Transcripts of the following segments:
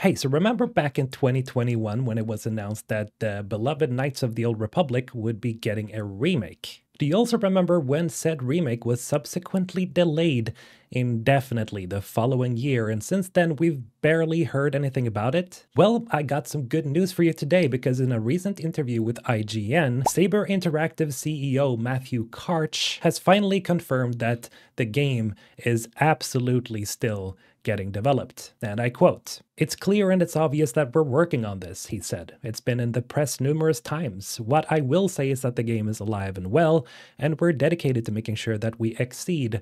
Hey, so remember back in 2021 when it was announced that the beloved Knights of the Old Republic would be getting a remake? Do you also remember when said remake was subsequently delayed indefinitely the following year, and since then we've barely heard anything about it? Well, I got some good news for you today, because in a recent interview with IGN, Saber Interactive CEO Matthew Karch has finally confirmed that the game is absolutely still getting developed. And I quote, "It's clear and it's obvious that we're working on this," he said. "It's been in the press numerous times. What I will say is that the game is alive and well, and we're dedicated to making sure that we exceed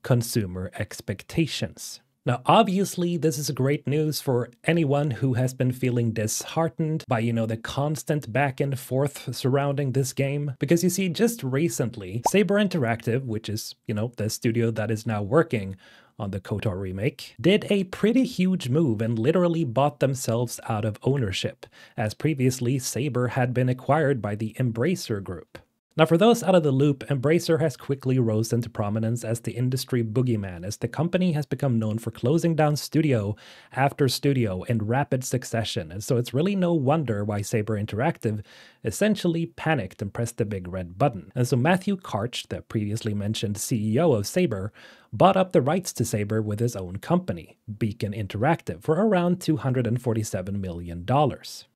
consumer expectations." Now, obviously, this is great news for anyone who has been feeling disheartened by, the constant back and forth surrounding this game. Because you see, just recently, Saber Interactive, which is, the studio that is now working on the KOTOR remake, did a pretty huge move and literally bought themselves out of ownership, as previously Saber had been acquired by the Embracer Group. Now, for those out of the loop, Embracer has quickly rose into prominence as the industry boogeyman, as the company has become known for closing down studio after studio in rapid succession, and so it's really no wonder why Saber Interactive essentially panicked and pressed the big red button. And so Matthew Karch, the previously mentioned CEO of Saber, bought up the rights to Saber with his own company, Beacon Interactive, for around $247 million.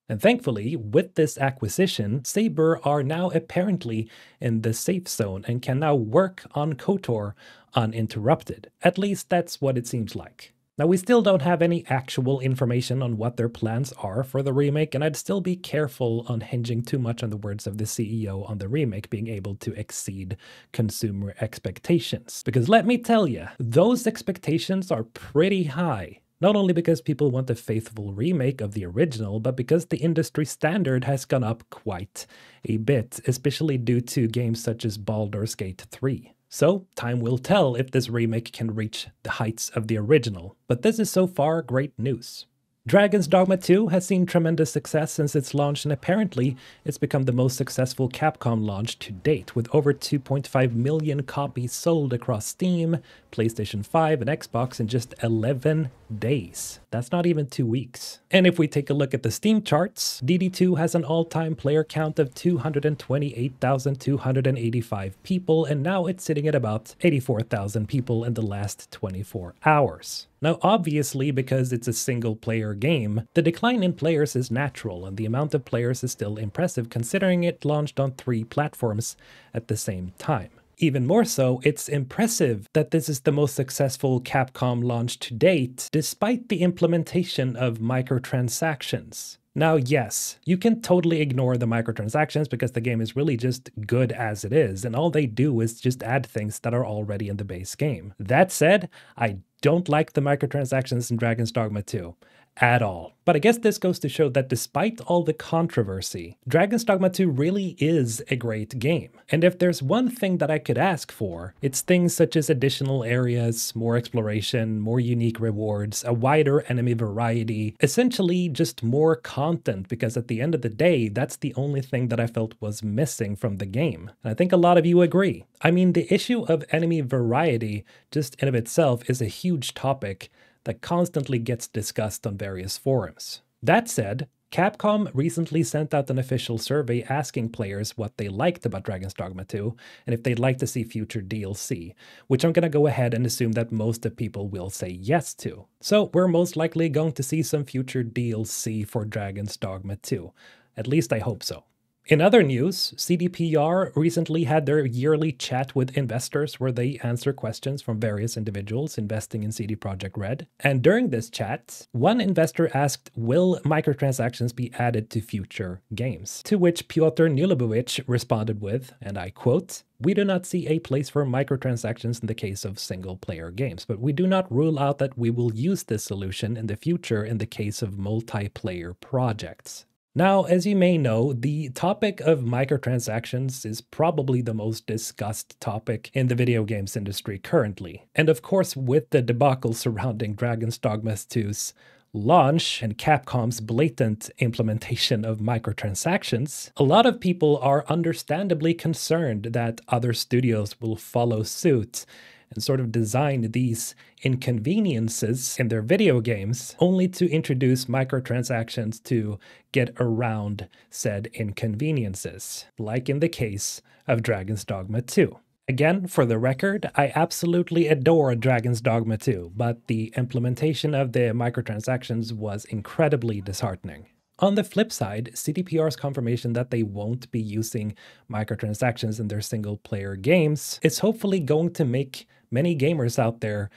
And thankfully, with this acquisition, Saber are now apparently in the safe zone and can now work on KOTOR uninterrupted. At least that's what it seems like. Now, we still don't have any actual information on what their plans are for the remake, and I'd still be careful on hinging too much on the words of the CEO on the remake being able to exceed consumer expectations. Because let me tell you, those expectations are pretty high. Not only because people want a faithful remake of the original, but because the industry standard has gone up quite a bit, especially due to games such as Baldur's Gate 3. So, time will tell if this remake can reach the heights of the original, but this is so far great news. Dragon's Dogma 2 has seen tremendous success since its launch, and apparently it's become the most successful Capcom launch to date, with over 2.5 million copies sold across Steam, PlayStation 5, and Xbox in just 11 days. That's not even 2 weeks. And if we take a look at the Steam charts, DD2 has an all-time player count of 228,285 people, and now it's sitting at about 84,000 people in the last 24 hours. Now, obviously, because it's a single-player game, the decline in players is natural, and the amount of players is still impressive considering it launched on 3 platforms at the same time. Even more so, it's impressive that this is the most successful Capcom launch to date, despite the implementation of microtransactions. Now, yes, you can totally ignore the microtransactions because the game is really just good as it is, and all they do is just add things that are already in the base game. That said, I don't like the microtransactions in Dragon's Dogma 2 at all. But I guess this goes to show that despite all the controversy, Dragon's Dogma 2 really is a great game. And if there's one thing that I could ask for, it's things such as additional areas, more exploration, more unique rewards, a wider enemy variety, essentially just more content, because at the end of the day, that's the only thing that I felt was missing from the game. And I think a lot of you agree. I mean, the issue of enemy variety just in of itself is a huge topic that constantly gets discussed on various forums. That said, Capcom recently sent out an official survey asking players what they liked about Dragon's Dogma 2 and if they'd like to see future DLC, which I'm gonna go ahead and assume that most of people will say yes to. So we're most likely going to see some future DLC for Dragon's Dogma 2. At least I hope so. In other news, CDPR recently had their yearly chat with investors where they answer questions from various individuals investing in CD Projekt Red. And during this chat, one investor asked, will microtransactions be added to future games? To which Pyotr Nulubovich responded with, and I quote, "We do not see a place for microtransactions in the case of single-player games, but we do not rule out that we will use this solution in the future in the case of multiplayer projects." Now, as you may know, the topic of microtransactions is probably the most discussed topic in the video games industry currently. And of course, with the debacle surrounding Dragon's Dogma 2's launch and Capcom's blatant implementation of microtransactions, a lot of people are understandably concerned that other studios will follow suit and sort of design these inconveniences in their video games, only to introduce microtransactions to get around said inconveniences, like in the case of Dragon's Dogma 2. Again, for the record, I absolutely adore Dragon's Dogma 2, but the implementation of the microtransactions was incredibly disheartening. On the flip side, CDPR's confirmation that they won't be using microtransactions in their single-player games is hopefully going to make many gamers out there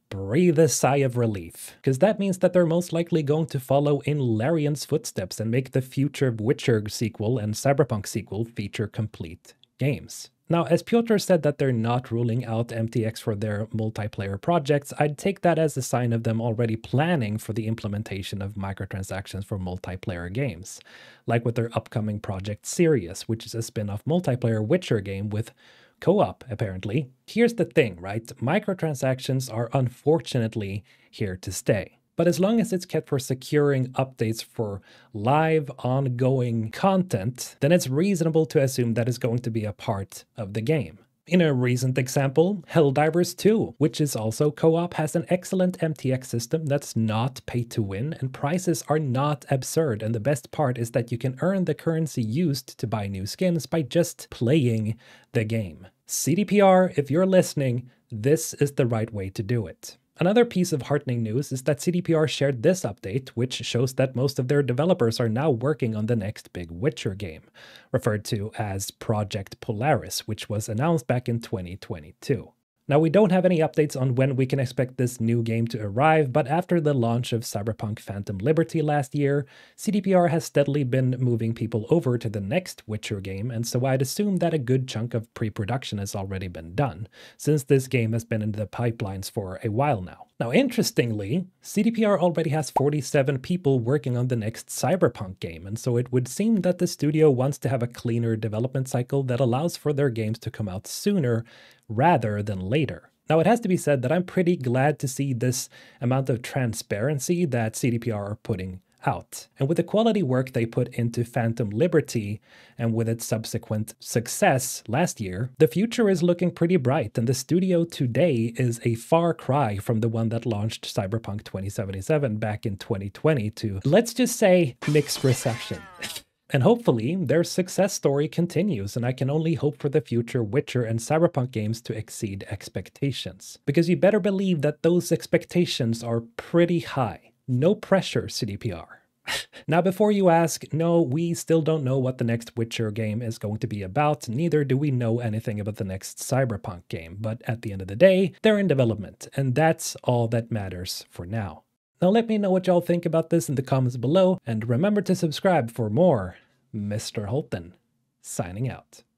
breathe a sigh of relief, because that means that they're most likely going to follow in Larian's footsteps and make the future Witcher sequel and Cyberpunk sequel feature-complete games. Now, as Piotr said that they're not ruling out MTX for their multiplayer projects, I'd take that as a sign of them already planning for the implementation of microtransactions for multiplayer games, like with their upcoming project Sirius, which is a spin-off multiplayer Witcher game with co-op, apparently. Here's the thing, right? Microtransactions are unfortunately here to stay. But as long as it's kept for securing updates for live, ongoing content, then it's reasonable to assume that it's going to be a part of the game. In a recent example, Helldivers 2, which is also co-op, has an excellent MTX system that's not pay to win, and prices are not absurd, and the best part is that you can earn the currency used to buy new skins by just playing the game. CDPR, if you're listening, this is the right way to do it. Another piece of heartening news is that CDPR shared this update, which shows that most of their developers are now working on the next big Witcher game, referred to as Project Polaris, which was announced back in 2022. Now, we don't have any updates on when we can expect this new game to arrive, but after the launch of Cyberpunk Phantom Liberty last year, CDPR has steadily been moving people over to the next Witcher game, and so I'd assume that a good chunk of pre-production has already been done, since this game has been in the pipelines for a while now. Now, interestingly, CDPR already has 47 people working on the next Cyberpunk game, and so it would seem that the studio wants to have a cleaner development cycle that allows for their games to come out sooner rather than later. Now, it has to be said that I'm pretty glad to see this amount of transparency that CDPR are putting out. And with the quality work they put into Phantom Liberty, and with its subsequent success last year, the future is looking pretty bright, and the studio today is a far cry from the one that launched Cyberpunk 2077 back in 2020 to, let's just say, mixed reception. And hopefully, their success story continues, and I can only hope for the future Witcher and Cyberpunk games to exceed expectations. Because you better believe that those expectations are pretty high. No pressure, CDPR. Now, before you ask, no, we still don't know what the next Witcher game is going to be about, neither do we know anything about the next Cyberpunk game, but at the end of the day, they're in development, and that's all that matters for now. Now let me know what y'all think about this in the comments below, and remember to subscribe for more. Mr. Holten, signing out.